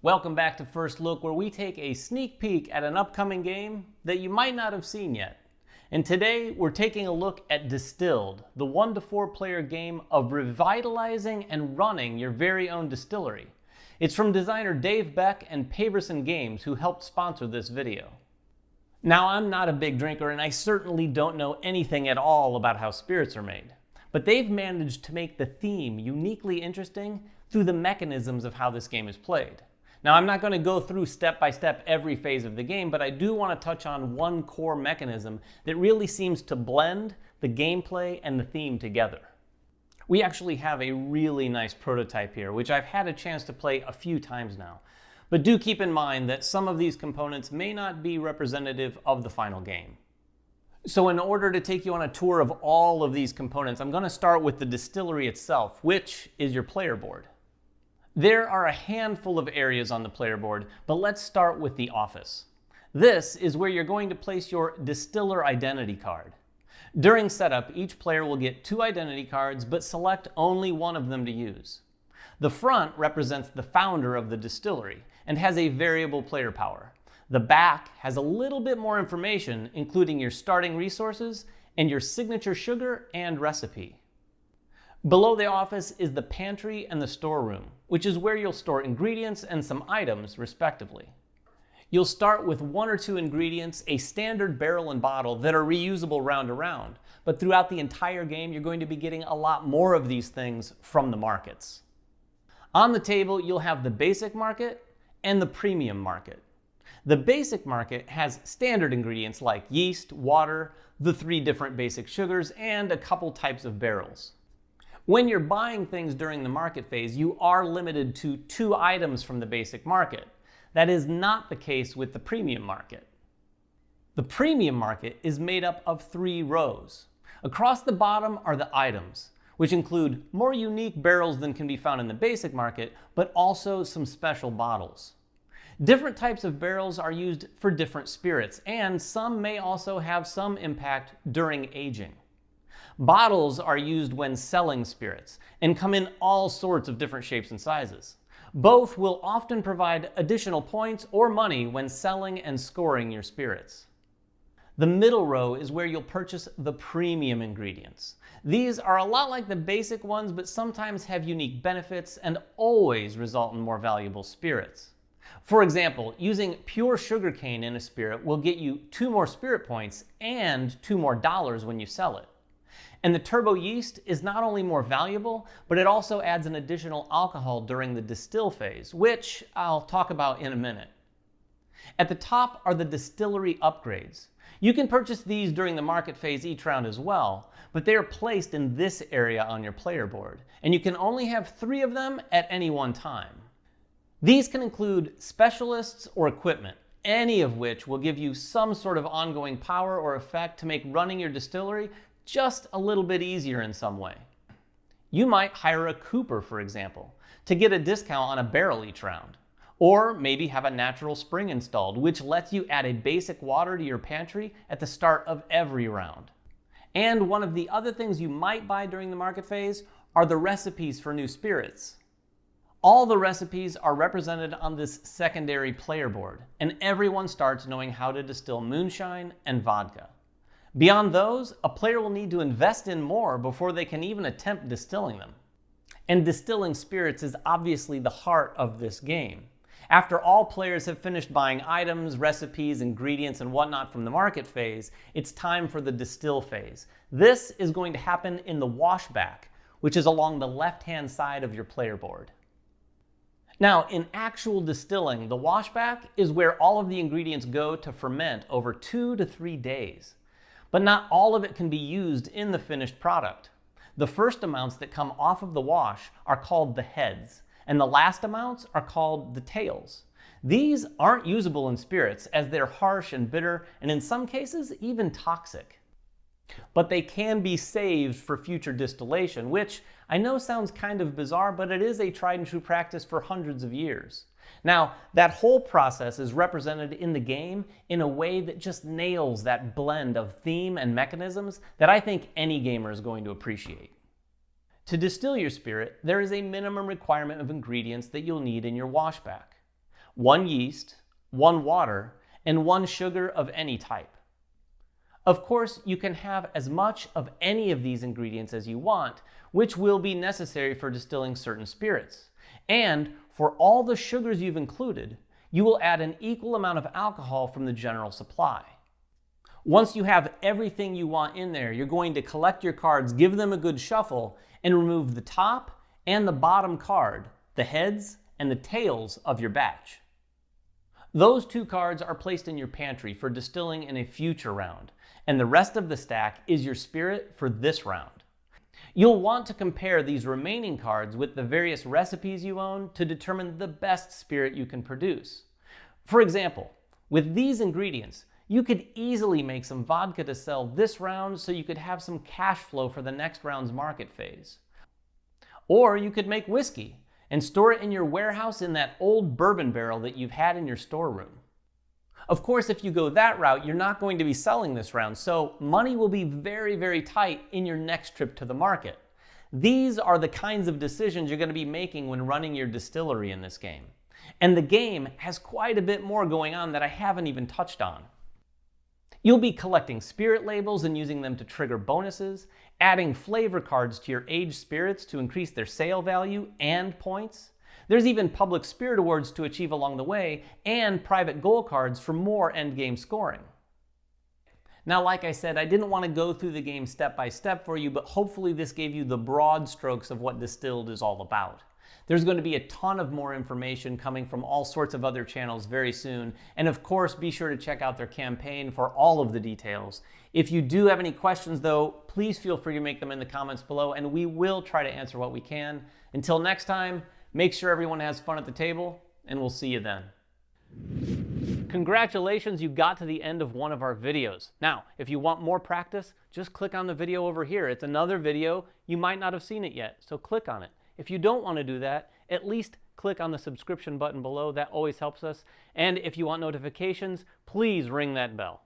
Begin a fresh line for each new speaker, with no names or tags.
Welcome back to First Look, where we take a sneak peek at an upcoming game that you might not have seen yet. And today, we're taking a look at Distilled, the 1 to 4 player game of revitalizing and running your very own distillery. It's from designer Dave Beck and Paverson Games, who helped sponsor this video. Now, I'm not a big drinker, and I certainly don't know anything at all about how spirits are made. But they've managed to make the theme uniquely interesting through the mechanisms of how this game is played. Now, I'm not going to go through step by step every phase of the game, but I do want to touch on one core mechanism that really seems to blend the gameplay and the theme together. We actually have a really nice prototype here, which I've had a chance to play a few times now. But do keep in mind that some of these components may not be representative of the final game. So in order to take you on a tour of all of these components, I'm going to start with the distillery itself, which is your player board. There are a handful of areas on the player board, but let's start with the office. This is where you're going to place your distiller identity card. During setup, each player will get 2 identity cards, but select only one of them to use. The front represents the founder of the distillery and has a variable player power. The back has a little bit more information, including your starting resources and your signature sugar and recipe. Below the office is the pantry and the storeroom, which is where you'll store ingredients and some items, respectively. You'll start with 1 or 2 ingredients, a standard barrel and bottle that are reusable round to round, but throughout the entire game, you're going to be getting a lot more of these things from the markets. On the table, you'll have the basic market and the premium market. The basic market has standard ingredients like yeast, water, the 3 different basic sugars, and a couple types of barrels. When you're buying things during the market phase, you are limited to 2 items from the basic market. That is not the case with the premium market. The premium market is made up of 3 rows. Across the bottom are the items, which include more unique barrels than can be found in the basic market, but also some special bottles. Different types of barrels are used for different spirits, and some may also have some impact during aging. Bottles are used when selling spirits and come in all sorts of different shapes and sizes. Both will often provide additional points or money when selling and scoring your spirits. The middle row is where you'll purchase the premium ingredients. These are a lot like the basic ones, but sometimes have unique benefits and always result in more valuable spirits. For example, using pure sugarcane in a spirit will get you 2 more spirit points and $2 more when you sell it. And the turbo yeast is not only more valuable, but it also adds an additional alcohol during the distill phase, which I'll talk about in a minute. At the top are the distillery upgrades. You can purchase these during the market phase each round as well, but they are placed in this area on your player board, and you can only have 3 of them at any one time. These can include specialists or equipment, any of which will give you some sort of ongoing power or effect to make running your distillery just a little bit easier in some way. You might hire a cooper, for example, to get a discount on a barrel each round. Or maybe have a natural spring installed, which lets you add a basic water to your pantry at the start of every round. And one of the other things you might buy during the market phase are the recipes for new spirits. All the recipes are represented on this secondary player board, and everyone starts knowing how to distill moonshine and vodka. Beyond those, a player will need to invest in more before they can even attempt distilling them. And distilling spirits is obviously the heart of this game. After all players have finished buying items, recipes, ingredients, and whatnot from the market phase, it's time for the distill phase. This is going to happen in the washback, which is along the left-hand side of your player board. Now, in actual distilling, the washback is where all of the ingredients go to ferment over 2 to 3 days. But not all of it can be used in the finished product. The first amounts that come off of the wash are called the heads, and the last amounts are called the tails. These aren't usable in spirits as they're harsh and bitter, and in some cases, even toxic. But they can be saved for future distillation, which I know sounds kind of bizarre, but it is a tried and true practice for hundreds of years. Now, that whole process is represented in the game in a way that just nails that blend of theme and mechanisms that I think any gamer is going to appreciate. To distill your spirit, there is a minimum requirement of ingredients that you'll need in your washback. 1 yeast, 1 water, and 1 sugar of any type. Of course, you can have as much of any of these ingredients as you want, which will be necessary for distilling certain spirits. And for all the sugars you've included, you will add an equal amount of alcohol from the general supply. Once you have everything you want in there, you're going to collect your cards, give them a good shuffle, and remove the top and the bottom card, the heads and the tails of your batch. Those 2 cards are placed in your pantry for distilling in a future round, and the rest of the stack is your spirit for this round. You'll want to compare these remaining cards with the various recipes you own to determine the best spirit you can produce. For example, with these ingredients, you could easily make some vodka to sell this round so you could have some cash flow for the next round's market phase. Or you could make whiskey and store it in your warehouse in that old bourbon barrel that you've had in your storeroom. Of course, if you go that route, you're not going to be selling this round, so money will be very, very tight in your next trip to the market. These are the kinds of decisions you're going to be making when running your distillery in this game. And the game has quite a bit more going on that I haven't even touched on. You'll be collecting spirit labels and using them to trigger bonuses, adding flavor cards to your aged spirits to increase their sale value and points. There's even public spirit awards to achieve along the way, and private goal cards for more endgame scoring. Now, like I said, I didn't want to go through the game step by step for you, but hopefully this gave you the broad strokes of what Distilled is all about. There's going to be a ton of more information coming from all sorts of other channels very soon. And of course, be sure to check out their campaign for all of the details. If you do have any questions though, please feel free to make them in the comments below and we will try to answer what we can. Until next time, make sure everyone has fun at the table and we'll see you then. Congratulations, you got to the end of one of our videos. Now, if you want more practice, just click on the video over here. It's another video. You might not have seen it yet, so click on it. If you don't want to do that, at least click on the subscription button below. That always helps us. And if you want notifications, please ring that bell.